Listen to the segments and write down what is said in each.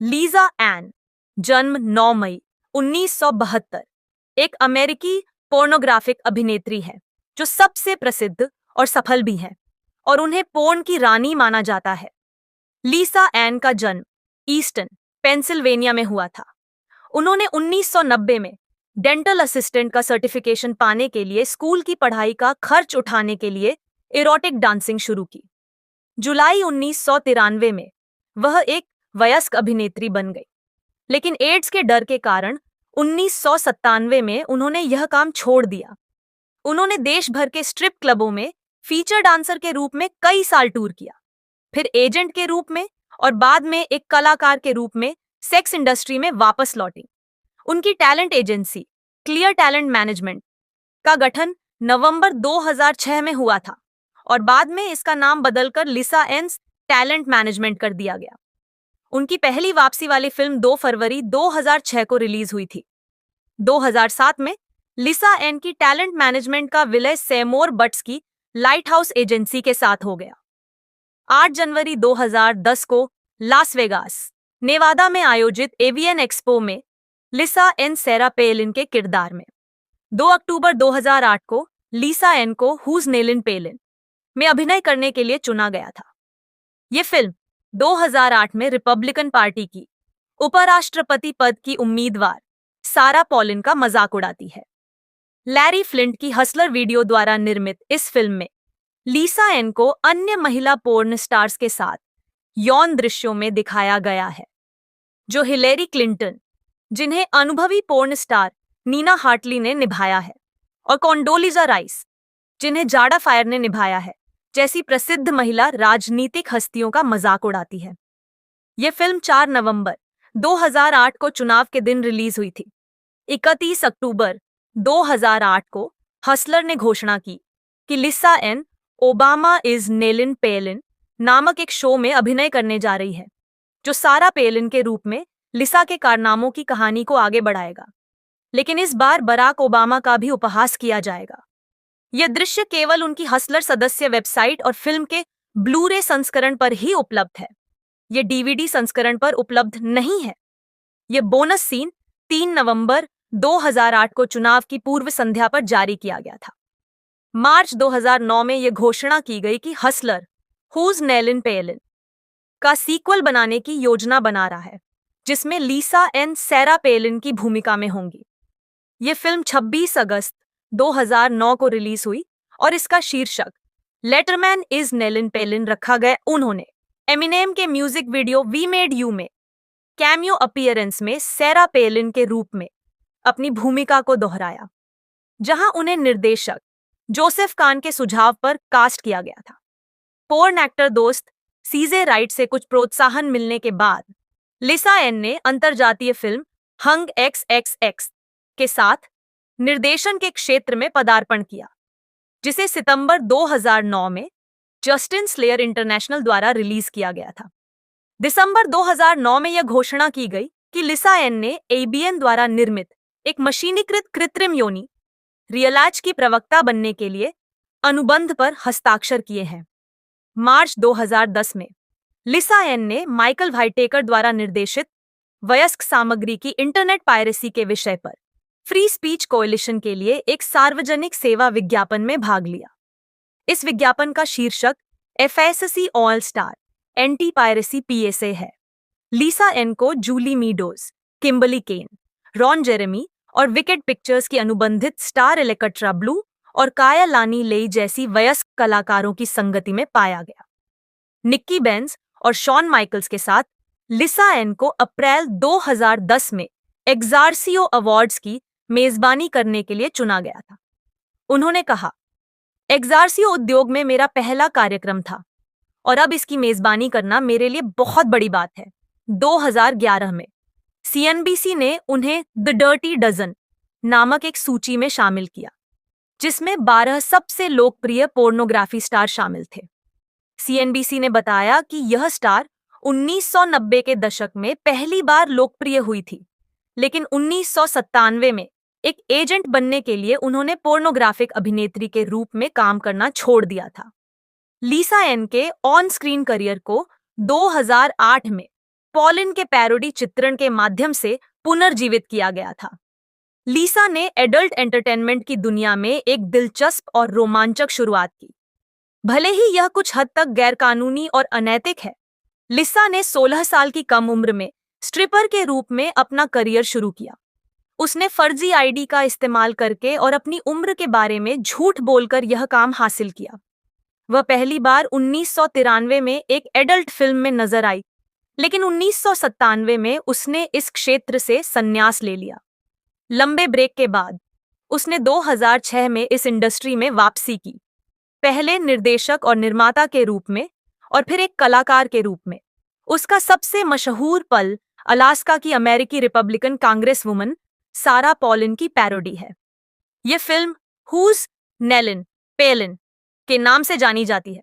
Lisa N, जन्म 9 मई 1972, एक अमेरिकी पोर्नोग्राफिक अभिनेत्री है जो सबसे प्रसिद्ध और सफल भी है और उन्हें पोर्न की रानी माना जाता है। लीसा एन का जन्म ईस्टन, पेंसिल्वेनिया में हुआ था। उन्होंने 1990 में डेंटल असिस्टेंट का सर्टिफिकेशन पाने के लिए स्कूल की पढ़ाई का खर्च उठाने के लिए इरोटिक डांसिंग शुरू की। जुलाई 1993 में वह एक वयस्क अभिनेत्री बन गई, लेकिन एड्स के डर के कारण 1997 में उन्होंने यह काम छोड़ दिया। उन्होंने देश भर के स्ट्रिप क्लबों में फीचर डांसर के रूप में कई साल टूर किया, फिर एजेंट के रूप में और बाद में एक कलाकार के रूप में सेक्स इंडस्ट्री में वापस लौटी। उनकी talent agency clear talent management का गठन नवंबर 2006 में हुआ था और बाद में इसका नाम बदलकर लिसा एन्स टैलेंट मैनेजमेंट कर दिया गया। उनकी पहली वापसी वाली फिल्म 2 फरवरी 2006 को रिलीज हुई थी। 2007 में लिसा एन की टैलेंट मैनेजमेंट का विलय सेमोर बट्स की लाइट हाउस एजेंसी के साथ हो गया। 8 जनवरी 2010 को लास वेगास, नेवादा में आयोजित एवियन एक्सपो में लिसा एन सेरा पेलिन के किरदार में, 2 अक्टूबर 2008 को लिसा एन को हुज नेलिन पेलिन में अभिनय करने के लिए चुना गया था। ये फिल्म 2008 में रिपब्लिकन पार्टी की उपराष्ट्रपति पद की उम्मीदवार सारा पॉलिन का मजाक उड़ाती है। लैरी फ्लिंट की हसलर वीडियो द्वारा निर्मित इस फिल्म में लिसा एन को अन्य महिला पोर्न स्टार्स के साथ यौन दृश्यों में दिखाया गया है, जो हिलेरी क्लिंटन, जिन्हें अनुभवी पोर्न स्टार नीना हार्टली ने निभाया है, और कॉन्डोलीजा राइस, जिन्हें जाडा फायर ने निभाया है, जैसी प्रसिद्ध महिला राजनीतिक हस्तियों का मजाक उड़ाती है। यह फिल्म 4 नवंबर 2008 को चुनाव के दिन रिलीज हुई थी। 31 अक्टूबर 2008 को हसलर ने घोषणा की कि लिसा एन ओबामा इज नेलिन पेलिन नामक एक शो में अभिनय करने जा रही है, जो सारा पेलिन के रूप में लिसा के कारनामों की कहानी को आगे बढ़ाएगा, लेकिन इस बार बराक ओबामा का भी उपहास किया जाएगा। यह दृश्य केवल उनकी हसलर सदस्य वेबसाइट और फिल्म के ब्लू-रे संस्करण पर ही उपलब्ध है। यह डीवीडी संस्करण पर उपलब्ध नहीं है। यह बोनस सीन 3 नवंबर 2008 को चुनाव की पूर्व संध्या पर जारी किया गया था। मार्च 2009 में यह घोषणा की गई कि हसलर हुज नेलिन पेलिन का सीक्वल बनाने की योजना बना रहा है, जिसमें लिसा एन सेरा पेलिन की भूमिका में होंगी। यह फिल्म 26 अगस्त 2009 को रिलीज हुई और इसका शीर्षक लेटरमैन इज नेलिन पेलिन रखा गया। उन्होंने एमिनेम के music video we made you में कैमियो अपीयरेंस में सेरा पेलिन के रूप में अपनी भूमिका को दोहराया, जहां उन्हें निर्देशक जोसेफ कान के सुझाव पर कास्ट किया गया था। पोर्न एक्टर दोस्त सीजे राइट से कुछ प्रोत्साहन मिलने के बाद लिसा एन ने अंतर्जातीय फिल्म हंग XXX के साथ निर्देशन के क्षेत्र में पदार्पण किया, जिसे सितंबर 2009 में जस्टिन स्लेयर इंटरनेशनल द्वारा रिलीज किया गया था। दिसंबर 2009 में यह घोषणा की गई कि लिसा एन ने ABN द्वारा निर्मित एक मशीनीकृत कृत्रिम योनि रियलाज की प्रवक्ता बनने के लिए अनुबंध पर हस्ताक्षर किए हैं। मार्च 2010 में लिसा एन ने माइकल व्हाइटेकर द्वारा निर्देशित वयस्क सामग्री की इंटरनेट पायरेसी के विषय पर फ्री स्पीच कोएलिशन के लिए एक सार्वजनिक सेवा विज्ञापन में भाग लिया। इस विज्ञापन का शीर्षक FSC all star anti piracy PSA है। लिसा एन को जूली मीडोज, किम्बर्ली केन, रॉन जेरेमी और विकेट पिक्चर्स की अनुबंधित स्टार एलेक्ट्रा ब्लू और काया लानी लेई जैसी वयस्क कलाकारों की संगति में पाया गया। निक्की बेंज और शॉन माइकल्स के साथ लिसा एन को अप्रैल 2010 में एग्जार्सियो अवार्ड्स की मेजबानी करने के लिए चुना गया था। उन्होंने कहा, एग्जार्सियो उद्योग में मेरा पहला कार्यक्रम था और अब इसकी मेजबानी करना मेरे लिए बहुत बड़ी बात है। 2011 में CNBC ने उन्हें द डर्टी डजन नामक एक सूची में शामिल किया, जिसमें 12 सबसे लोकप्रिय पोर्नोग्राफी स्टार शामिल थे। CNBC ने बताया कि यह स्टार 1990 के दशक में पहली बार लोकप्रिय हुई थी, लेकिन 1997 में एक एजेंट बनने के लिए उन्होंने पोर्नोग्राफिक अभिनेत्री के रूप में काम करना छोड़ दिया था। लिसा एन के ऑन स्क्रीन करियर को 2008 में पॉलिन के पैरोडी चित्रण के माध्यम से पुनर्जीवित किया गया था। लिसा ने एडल्ट एंटरटेनमेंट की दुनिया में एक दिलचस्प और रोमांचक शुरुआत की। भले ही यह कुछ हद तक गैरकानूनी और अनैतिक है, लिसा ने 16 साल की कम उम्र में स्ट्रिपर के रूप में अपना करियर शुरू किया। उसने फर्जी आईडी का इस्तेमाल करके और अपनी उम्र के बारे में झूठ बोलकर यह काम हासिल किया। वह पहली बार 1993 में एक एडल्ट फिल्म में नजर आई, लेकिन 1997 में उसने इस क्षेत्र से संन्यास ले लिया। लंबे ब्रेक के बाद उसने 2006 में इस इंडस्ट्री में वापसी की, पहले निर्देशक और निर्माता के रूप में और फिर एक कलाकार के रूप में। उसका सबसे मशहूर पल अलास्का की अमेरिकी रिपब्लिकन कांग्रेस वुमन सारा पॉलिन की पैरोडी है। यह फिल्म हुज नेलिन पेलिन के नाम से जानी जाती है,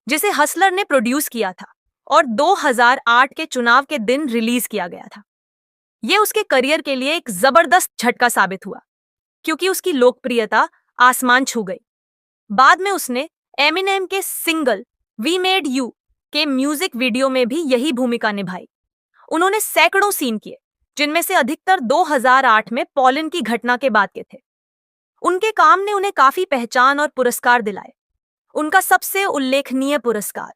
जिसे हसलर ने प्रोड्यूस किया था और 2008 के चुनाव के दिन रिलीज किया गया था। यह उसके करियर के लिए एक जबरदस्त झटका साबित हुआ, क्योंकि उसकी लोकप्रियता आसमान छू गई। बाद में उसने एमिनेम के सिंगल वी मेड यू के म्यूजिक वीडियो में भी यही भूमिका निभाई। उन्होंने सैकड़ों सीन किए, जिनमें से अधिकतर 2008 में पॉलिन की घटना के बाद के थे। उनके काम ने उन्हें काफी पहचान और पुरस्कार दिलाए। उनका सबसे उल्लेखनीय पुरस्कार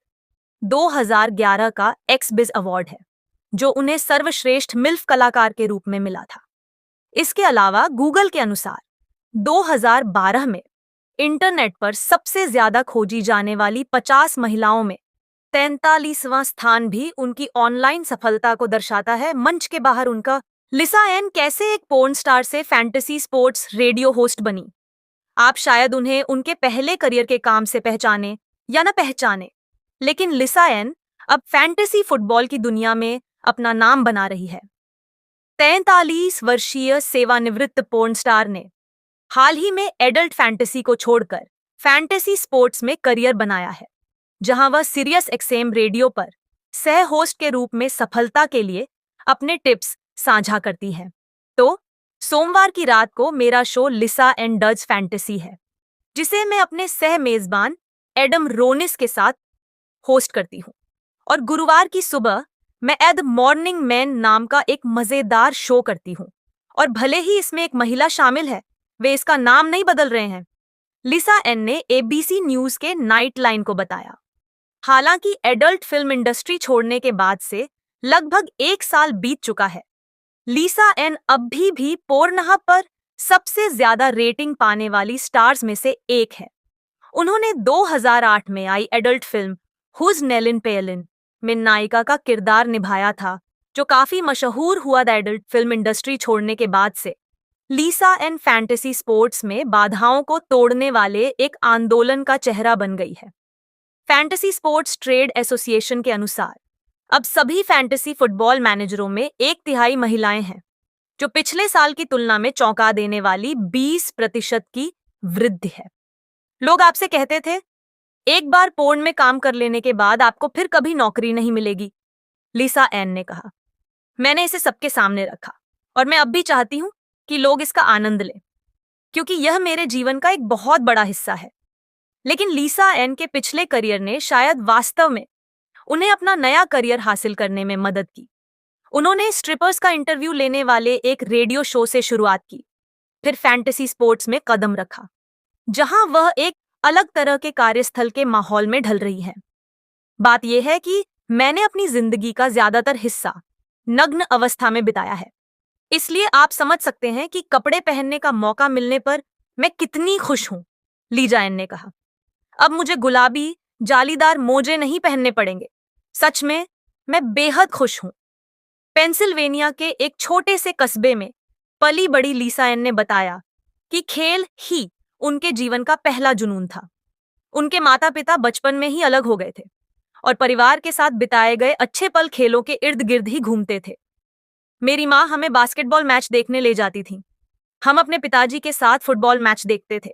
2011 का एक्स-बिज अवार्ड है, जो उन्हें सर्वश्रेष्ठ मिल्फ कलाकार के रूप में मिला था। इसके अलावा गूगल के अनुसार 2012 में इंटरनेट पर सबसे ज्यादा खोजी जाने वाली 50 महिलाओं में 43वां स्थान भी उनकी ऑनलाइन सफलता को दर्शाता है। मंच के बाहर उनका लिसा एन कैसे एक पोर्न स्टार से फैंटेसी स्पोर्ट्स रेडियो होस्ट बनी। आप शायद उन्हें उनके पहले करियर के काम से पहचाने या न पहचाने, लेकिन लिसा एन अब फैंटेसी फुटबॉल की दुनिया में अपना नाम बना रही है। 43 वर्षीय सेवानिवृत्त पोर्न स्टार ने हाल ही में एडल्ट फैंटेसी को छोड़कर फैंटेसी स्पोर्ट्स में करियर बनाया है, जहां वह सिरियस एक्सएम रेडियो पर सह होस्ट के रूप में सफलता के लिए अपने टिप्स साझा करती है। तो सोमवार की रात को मेरा show Lisa and does fantasy है, जिसे मैं अपने सह मेजबान एडम रोनिस के साथ होस्ट करती हूँ, और गुरुवार की सुबह मैं एड मॉर्निंग मैन नाम का एक मजेदार शो करती हूँ। और भले ही इसमें एक महिला शामिल है, वे इसका नाम नहीं बदल रहे हैं, लिसा एन ने एबीसी न्यूज के नाइट लाइन को बताया। हालांकि एडल्ट फिल्म इंडस्ट्री छोड़ने के बाद से लगभग 1 साल बीत चुका है, लिसा एन अभी भी पोर्नहब पर सबसे ज्यादा रेटिंग पाने वाली स्टार्स में से एक है। उन्होंने 2008 में आई एडल्ट फिल्म हुज नेलिन पेलिन में नायिका का किरदार निभाया था, जो काफी मशहूर हुआ। द एडल्ट फिल्म इंडस्ट्री छोड़ने के बाद से लिसा एन फैंटेसी स्पोर्ट्स में बाधाओं को तोड़ने वाले एक आंदोलन का चेहरा बन गई है। फैंटेसी स्पोर्ट्स ट्रेड एसोसिएशन के अनुसार अब सभी फैंटेसी फुटबॉल मैनेजरों में 1/3 महिलाएं हैं, जो पिछले साल की तुलना में चौंका देने वाली 20% की वृद्धि है। लोग आपसे कहते थे, एक बार पोर्न में काम कर लेने के बाद आपको फिर कभी नौकरी नहीं मिलेगी, लिसा एन ने कहा। मैंने इसे सबके सामने रखा और मैं अब भी चाहती हूं कि लोग इसका आनंद लें, क्योंकि यह मेरे जीवन का एक बहुत बड़ा हिस्सा है। लेकिन लिसा एन के पिछले करियर ने शायद वास्तव में उन्हें अपना नया करियर हासिल करने में मदद की। उन्होंने स्ट्रिपर्स का इंटरव्यू लेने वाले एक रेडियो शो से शुरुआत की, फिर फैंटेसी स्पोर्ट्स में कदम रखा, जहां वह एक अलग तरह के कार्यस्थल के माहौल में ढल रही है। बात यह है कि मैंने अपनी जिंदगी का ज्यादातर हिस्सा नग्न अवस्था में बिताया है, इसलिए आप समझ सकते हैं कि कपड़े पहनने का मौका मिलने पर मैं कितनी खुश हूं, लिसा एन ने कहा। अब मुझे गुलाबी जालीदार मोजे नहीं पहनने पड़ेंगे। सच में मैं बेहद खुश हूं। पेंसिल्वेनिया के एक छोटे से कस्बे में पली बड़ी लिसा एन ने बताया कि खेल ही उनके जीवन का पहला जुनून था। उनके माता पिता बचपन में ही अलग हो गए थे और परिवार के साथ बिताए गए अच्छे पल खेलों के इर्द गिर्द ही घूमते थे। मेरी माँ हमें बास्केटबॉल मैच देखने ले जाती थी। हम अपने पिताजी के साथ फुटबॉल मैच देखते थे।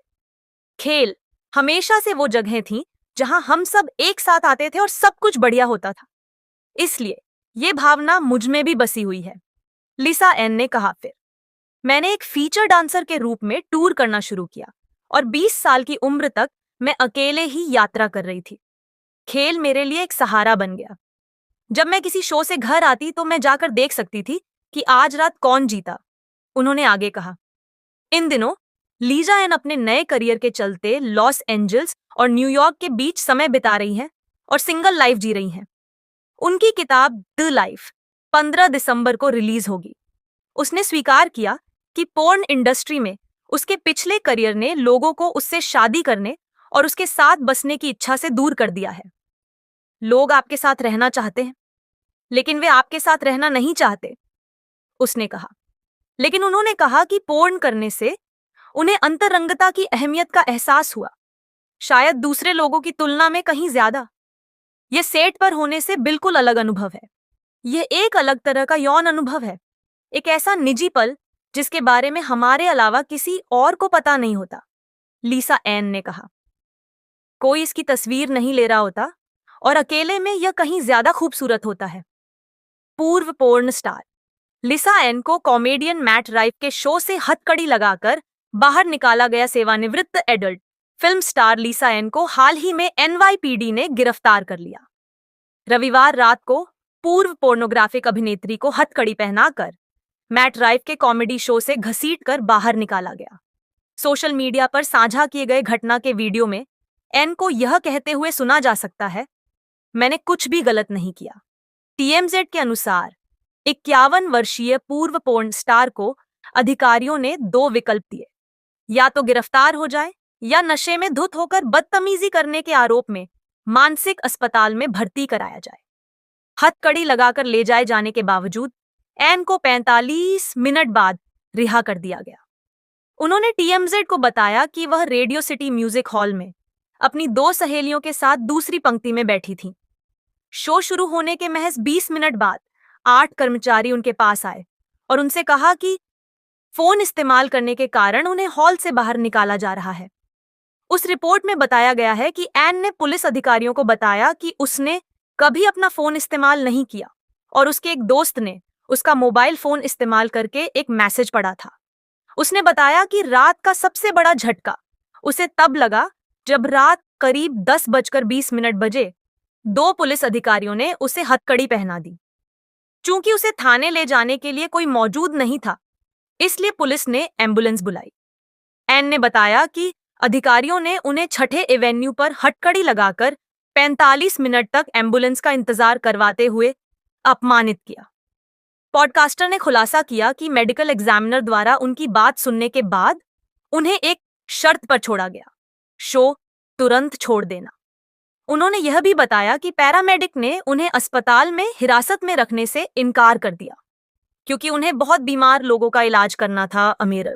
खेल हमेशा से वो जगह थी जहां हम सब एक साथ आते थे और सब कुछ बढ़िया होता था। इसलिए ये भावना मुझ में भी बसी हुई है, लिसा एन ने कहा। फिर मैंने एक फीचर डांसर के रूप में टूर करना शुरू किया और 20 साल की उम्र तक मैं अकेले ही यात्रा कर रही थी। खेल मेरे लिए एक सहारा बन गया। जब मैं किसी शो से घर आती तो मैं जाकर देख सकती थी कि आज रात कौन जीता, उन्होंने आगे कहा। इन दिनों लीजा एन अपने नए करियर के चलते लॉस एंजल्स और न्यूयॉर्क के बीच समय बिता रही हैं और सिंगल लाइफ जी रही हैं। उनकी किताब द लाइफ 15 दिसंबर को रिलीज होगी। उसने स्वीकार किया कि पोर्न इंडस्ट्री में उसके पिछले करियर ने लोगों को उससे शादी करने और उसके साथ बसने की इच्छा से दूर कर दिया है। लोग आपके साथ रहना चाहते हैं, लेकिन वे आपके साथ रहना नहीं चाहते, उसने कहा। लेकिन उन्होंने कहा कि पोर्न करने से उन्हें अंतरंगता की अहमियत का एहसास हुआ, शायद दूसरे लोगों की तुलना में कहीं ज्यादा। यह सेट पर होने से बिल्कुल अलग अनुभव है। यह एक अलग तरह का यौन अनुभव है, एक ऐसा निजी पल जिसके बारे में हमारे अलावा किसी और को पता नहीं होता, लीसा एन ने कहा। कोई इसकी तस्वीर नहीं ले रहा होता और अकेले में यह कहीं ज्यादा खूबसूरत होता है। पूर्व पोर्न स्टार लिसा एन को कॉमेडियन मैट राइफ के शो से हथकड़ी लगाकर बाहर निकाला गया सेवानिवृत्त एडल्ट फिल्म स्टार लिसा एन को हाल ही में एनवाईपीडी ने गिरफ्तार कर लिया। रविवार रात को पूर्व पोर्नोग्राफिक अभिनेत्री को हथकड़ी पहनाकर मैट राइफ के कॉमेडी शो से घसीटकर बाहर निकाला गया। सोशल मीडिया पर साझा किए गए घटना के वीडियो में एन को यह कहते हुए सुना जा सकता है, मैंने कुछ भी गलत नहीं किया। टीएमजेड के अनुसार 51 वर्षीय पूर्व पोर्न स्टार को अधिकारियों ने 2 विकल्प दिए, या तो गिरफ्तार हो जाए या नशे में धुत होकर बदतमीजी करने के आरोप में मानसिक अस्पताल में भर्ती कराया जाए। हथकड़ी लगाकर ले जाए जाने के बावजूद एन को 45 मिनट बाद रिहा कर दिया गया। उन्होंने टीएमजेड को बताया कि वह रेडियो सिटी म्यूजिक हॉल में अपनी 2 सहेलियों के साथ दूसरी पंक्ति में बैठी थीं। शो शुरू होने के महज 20 मिनट बाद 8 कर्मचारी उनके पास आए और उनसे कहा कि फोन इस्तेमाल करने के कारण उन्हें हॉल से बाहर निकाला जा रहा है। उस रिपोर्ट में बताया गया है कि एन ने पुलिस अधिकारियों को बताया कि उसने कभी अपना फोन इस्तेमाल नहीं किया और उसके एक दोस्त ने उसका मोबाइल फोन इस्तेमाल करके एक मैसेज पढ़ा था। उसने बताया कि रात का सबसे बड़ा झटका उसे तब लगा जब रात करीब 10:20 बजे 2 पुलिस अधिकारियों ने उसे हथकड़ी पहना दी। चूंकि उसे थाने ले जाने के लिए कोई मौजूद नहीं था, इसलिए पुलिस ने एम्बुलेंस बुलाई। एन ने बताया कि अधिकारियों ने उन्हें 6ठे एवेन्यू पर हथकड़ी लगाकर 45 मिनट तक एम्बुलेंस का इंतजार करवाते हुए अपमानित किया। पॉडकास्टर ने खुलासा किया कि मेडिकल एग्जामिनर द्वारा उनकी बात सुनने के बाद उन्हें एक शर्त पर छोड़ा गया, शो तुरंत छोड़ देना। उन्होंने यह भी बताया कि पैरामेडिक ने उन्हें अस्पताल में हिरासत में रखने से इनकार कर दिया क्योंकि उन्हें बहुत बीमार लोगों का इलाज करना था। अमीर